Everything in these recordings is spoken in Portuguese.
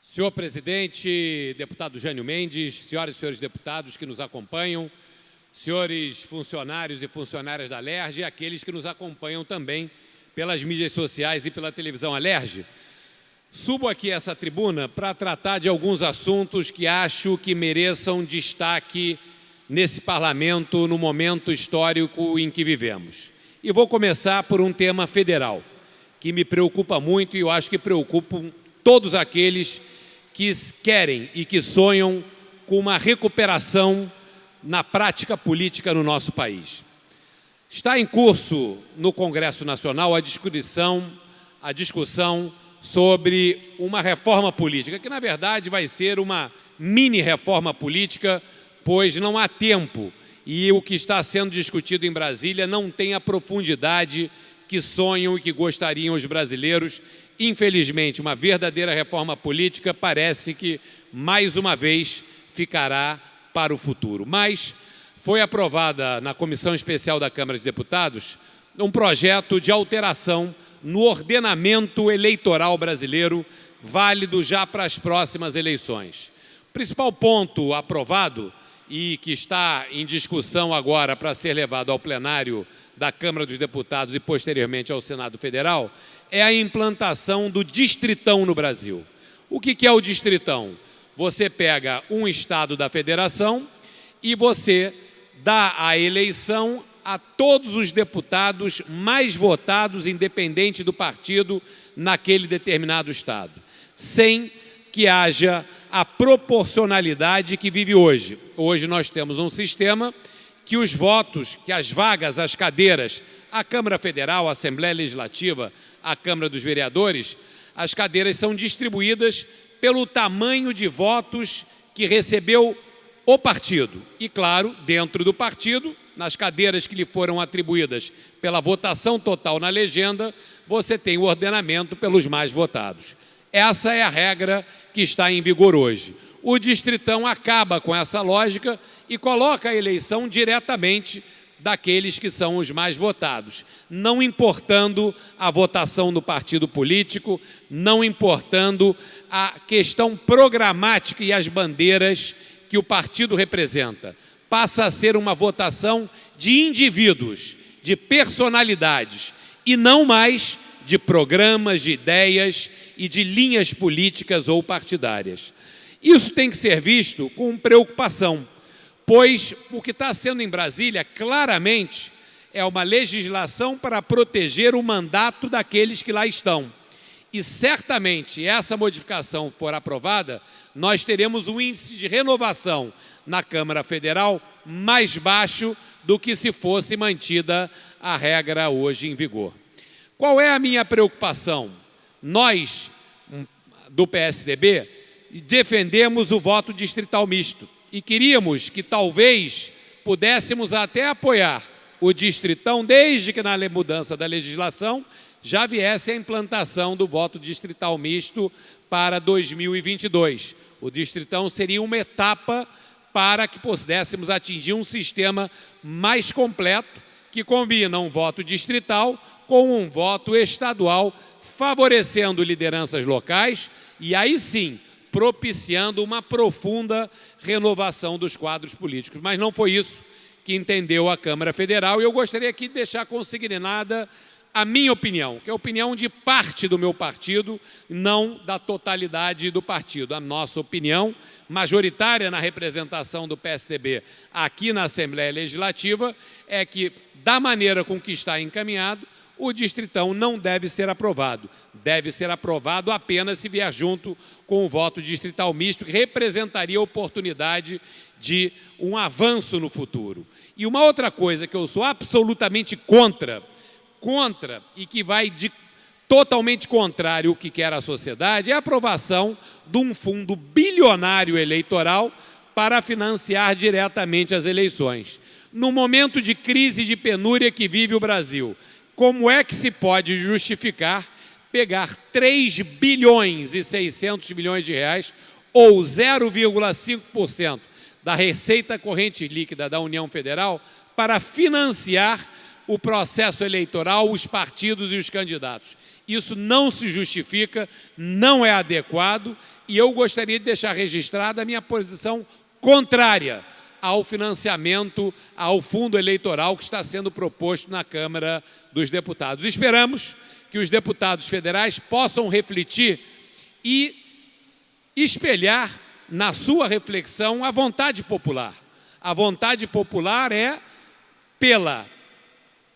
Senhor presidente, deputado Jânio Mendes, senhoras e senhores deputados que nos acompanham, senhores funcionários e funcionárias da Alerj e aqueles que nos acompanham também pelas mídias sociais e pela televisão Alerj. Subo aqui a essa tribuna para tratar de alguns assuntos que acho que mereçam destaque nesse parlamento no momento histórico em que vivemos. E vou começar por um tema federal, que me preocupa muito e eu acho que preocupam todos aqueles que querem e que sonham com uma recuperação na prática política no nosso país. Está em curso no Congresso Nacional a discussão sobre uma reforma política, que na verdade vai ser uma mini reforma política, pois não há tempo e o que está sendo discutido em Brasília não tem a profundidade que sonham e que gostariam os brasileiros. Infelizmente, uma verdadeira reforma política parece que, mais uma vez, ficará para o futuro. Mas foi aprovada na Comissão Especial da Câmara de Deputados um projeto de alteração no ordenamento eleitoral brasileiro, válido já para as próximas eleições. O principal ponto aprovado e que está em discussão agora para ser levado ao plenário da Câmara dos Deputados e posteriormente ao Senado Federal é a implantação do distritão no Brasil. O que é o distritão? Você pega um estado da federação e você dá a eleição a todos os deputados mais votados, independente do partido, naquele determinado estado, sem que haja a proporcionalidade que vive hoje. Hoje nós temos um sistema que os votos, que as vagas, as cadeiras, a Câmara Federal, a Assembleia Legislativa, a Câmara dos Vereadores, as cadeiras são distribuídas pelo tamanho de votos que recebeu o partido. E, claro, dentro do partido, nas cadeiras que lhe foram atribuídas pela votação total na legenda, você tem o ordenamento pelos mais votados. Essa é a regra que está em vigor hoje. O distritão acaba com essa lógica e coloca a eleição diretamente daqueles que são os mais votados, não importando a votação do partido político, não importando a questão programática e as bandeiras que o partido representa. Passa a ser uma votação de indivíduos, de personalidades, e não mais de programas, de ideias e de linhas políticas ou partidárias. Isso tem que ser visto com preocupação, pois o que está sendo em Brasília, claramente, é uma legislação para proteger o mandato daqueles que lá estão. E, certamente, essa modificação for aprovada, nós teremos um índice de renovação na Câmara Federal mais baixo do que se fosse mantida a regra hoje em vigor. Qual é a minha preocupação? Nós, do PSDB, defendemos o voto distrital misto e queríamos que talvez pudéssemos até apoiar o distritão, desde que na mudança da legislação já viesse a implantação do voto distrital misto para 2022. O distritão seria uma etapa para que pudéssemos atingir um sistema mais completo que combina um voto distrital com um voto estadual, favorecendo lideranças locais e aí sim propiciando uma profunda renovação dos quadros políticos. Mas não foi isso que entendeu a Câmara Federal e eu gostaria aqui de deixar consignada a minha opinião, que é a opinião de parte do meu partido, não da totalidade do partido. A nossa opinião, majoritária na representação do PSDB aqui na Assembleia Legislativa, é que, da maneira com que está encaminhado, o distritão não deve ser aprovado. Deve ser aprovado apenas se vier junto com o voto distrital misto, que representaria a oportunidade de um avanço no futuro. E uma outra coisa que eu sou absolutamente contra e que vai totalmente contrário ao que quer a sociedade é a aprovação de um fundo bilionário eleitoral para financiar diretamente as eleições. No momento de crise e de penúria que vive o Brasil, como é que se pode justificar pegar 3 bilhões e 600 milhões de reais ou 0,5% da receita corrente líquida da União Federal para financiar o processo eleitoral, os partidos e os candidatos? Isso não se justifica, não é adequado E eu gostaria de deixar registrada a minha posição contrária ao financiamento, ao fundo eleitoral que está sendo proposto na Câmara dos Deputados. Esperamos que os deputados federais possam refletir e espelhar na sua reflexão a vontade popular. A vontade popular é pela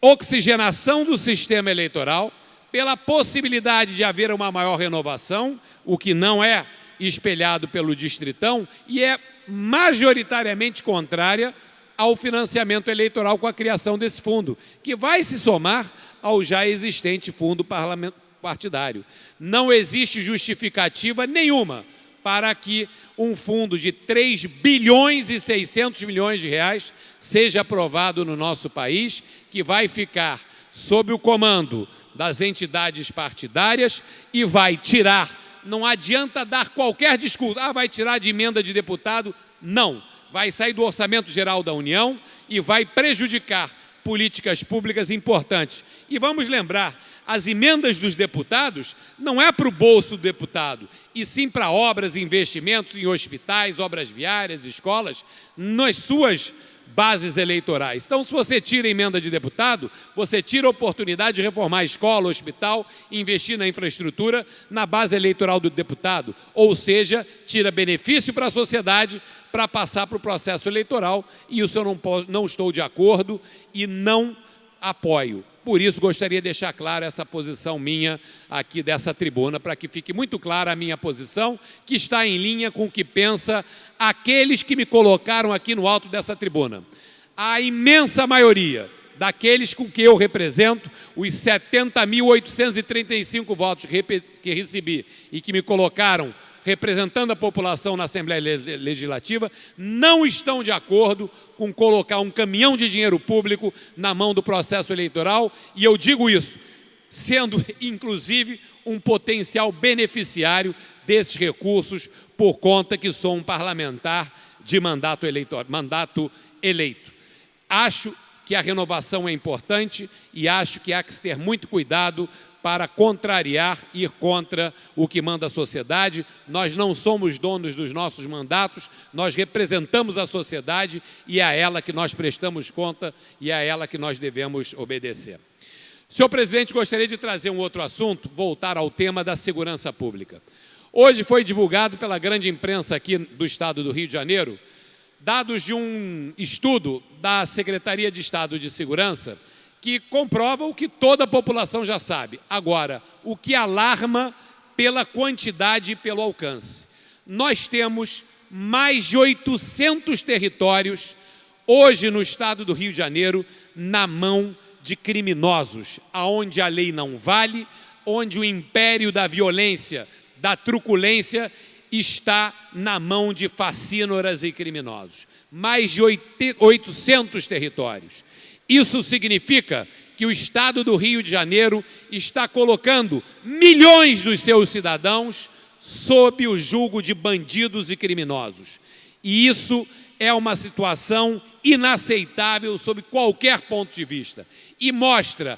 oxigenação do sistema eleitoral, pela possibilidade de haver uma maior renovação, o que não é espelhado pelo Distritão, e é majoritariamente contrária ao financiamento eleitoral com a criação desse fundo, que vai se somar ao já existente fundo partidário. Não existe justificativa nenhuma para que um fundo de 3 bilhões e 600 milhões de reais seja aprovado no nosso país, que vai ficar sob o comando das entidades partidárias e vai tirar. Não adianta dar qualquer discurso, vai tirar de emenda de deputado, não. Vai sair do Orçamento Geral da União e vai prejudicar políticas públicas importantes. E vamos lembrar, as emendas dos deputados não é para o bolso do deputado, e sim para obras e investimentos em hospitais, obras viárias, escolas, nas suas bases eleitorais. Então, se você tira a emenda de deputado, você tira a oportunidade de reformar a escola, hospital, investir na infraestrutura na base eleitoral do deputado. Ou seja, tira benefício para a sociedade para passar para o processo eleitoral, e isso eu não estou de acordo e não apoio. Por isso, gostaria de deixar clara essa posição minha aqui dessa tribuna, para que fique muito clara a minha posição, que está em linha com o que pensa aqueles que me colocaram aqui no alto dessa tribuna. A imensa maioria daqueles com que eu represento, os 70.835 votos que recebi e que me colocaram representando a população na Assembleia Legislativa, não estão de acordo com colocar um caminhão de dinheiro público na mão do processo eleitoral, e eu digo isso, sendo, inclusive, um potencial beneficiário desses recursos, por conta que sou um parlamentar de mandato eleito. Acho que a renovação é importante e acho que há que ter muito cuidado para contrariar, ir contra o que manda a sociedade. Nós não somos donos dos nossos mandatos, nós representamos a sociedade e é a ela que nós prestamos conta e é a ela que nós devemos obedecer. Senhor presidente, gostaria de trazer um outro assunto, voltar ao tema da segurança pública. Hoje foi divulgado pela grande imprensa aqui do estado do Rio de Janeiro, dados de um estudo da Secretaria de Estado de Segurança, que comprova o que toda a população já sabe. Agora, o que alarma pela quantidade e pelo alcance. Nós temos mais de 800 territórios, hoje no estado do Rio de Janeiro, na mão de criminosos, aonde a lei não vale, onde o império da violência, da truculência, está na mão de facínoras e criminosos. Mais de 800 territórios. Isso significa que o estado do Rio de Janeiro está colocando milhões dos seus cidadãos sob o jugo de bandidos e criminosos. E isso é uma situação inaceitável sob qualquer ponto de vista. E mostra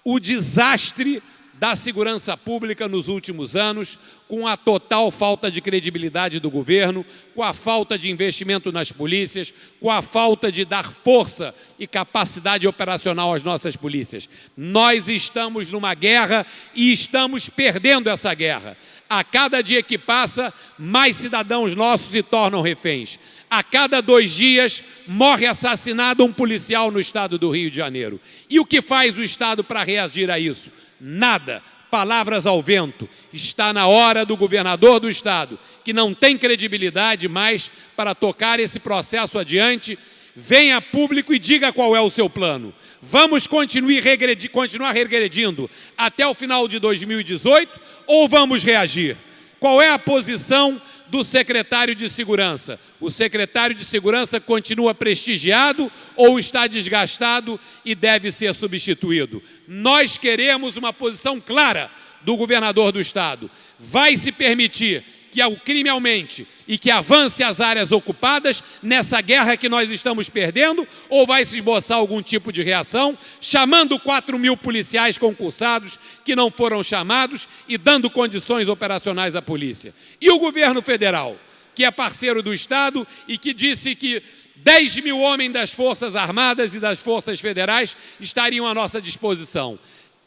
o desastre da segurança pública nos últimos anos, com a total falta de credibilidade do governo, com a falta de investimento nas polícias, com a falta de dar força e capacidade operacional às nossas polícias. Nós estamos numa guerra e estamos perdendo essa guerra. A cada dia que passa, mais cidadãos nossos se tornam reféns. A cada 2 dias, morre assassinado um policial no estado do Rio de Janeiro. E o que faz o Estado para reagir a isso? Nada. Palavras ao vento. Está na hora do governador do estado, que não tem credibilidade mais para tocar esse processo adiante, venha a público e diga qual é o seu plano. Vamos continuar regredindo até o final de 2018 ou vamos reagir? Qual é a posição do secretário de Segurança? O secretário de Segurança continua prestigiado ou está desgastado e deve ser substituído? Nós queremos uma posição clara do governador do estado. Vai se permitir que o crime aumente e que avance as áreas ocupadas nessa guerra que nós estamos perdendo, ou vai se esboçar algum tipo de reação, chamando 4.000 policiais concursados que não foram chamados e dando condições operacionais à polícia? E o governo federal, que é parceiro do Estado e que disse que 10.000 homens das Forças Armadas e das Forças Federais estariam à nossa disposição.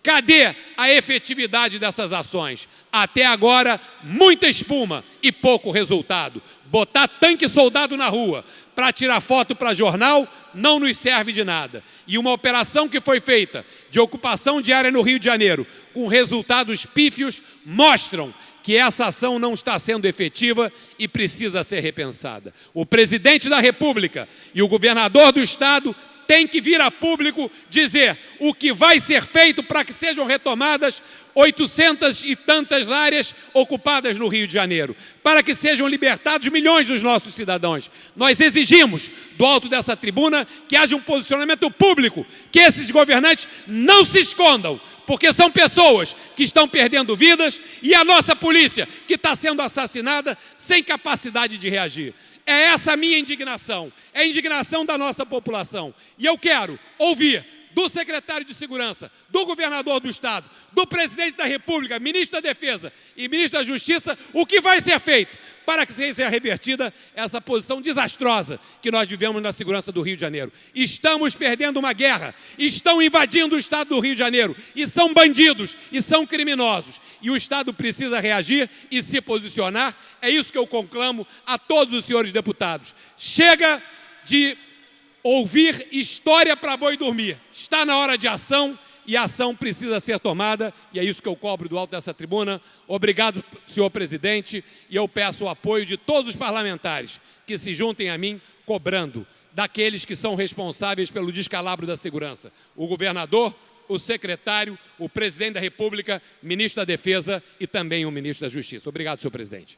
Cadê a efetividade dessas ações? Até agora, muita espuma e pouco resultado. Botar tanque e soldado na rua para tirar foto para jornal não nos serve de nada. E uma operação que foi feita de ocupação de área no Rio de Janeiro, com resultados pífios, mostram que essa ação não está sendo efetiva e precisa ser repensada. O presidente da República e o governador do Estado têm que vir a público dizer o que vai ser feito para que sejam retomadas 800 e tantas áreas ocupadas no Rio de Janeiro, para que sejam libertados milhões dos nossos cidadãos. Nós exigimos, do alto dessa tribuna, que haja um posicionamento público, que esses governantes não se escondam, porque são pessoas que estão perdendo vidas e a nossa polícia que está sendo assassinada sem capacidade de reagir. É essa a minha indignação, é a indignação da nossa população. E eu quero ouvir do secretário de Segurança, do governador do Estado, do presidente da República, ministro da Defesa e ministro da Justiça, o que vai ser feito para que seja revertida essa posição desastrosa que nós vivemos na segurança do Rio de Janeiro. Estamos perdendo uma guerra, estão invadindo o Estado do Rio de Janeiro e são bandidos e são criminosos. E o Estado precisa reagir e se posicionar. É isso que eu conclamo a todos os senhores deputados. Chega de ouvir história para boi dormir. Está na hora de ação e a ação precisa ser tomada e é isso que eu cobro do alto dessa tribuna. Obrigado, senhor presidente, e eu peço o apoio de todos os parlamentares que se juntem a mim cobrando daqueles que são responsáveis pelo descalabro da segurança. O governador, o secretário, o presidente da República, ministro da Defesa e também o ministro da Justiça. Obrigado, senhor presidente.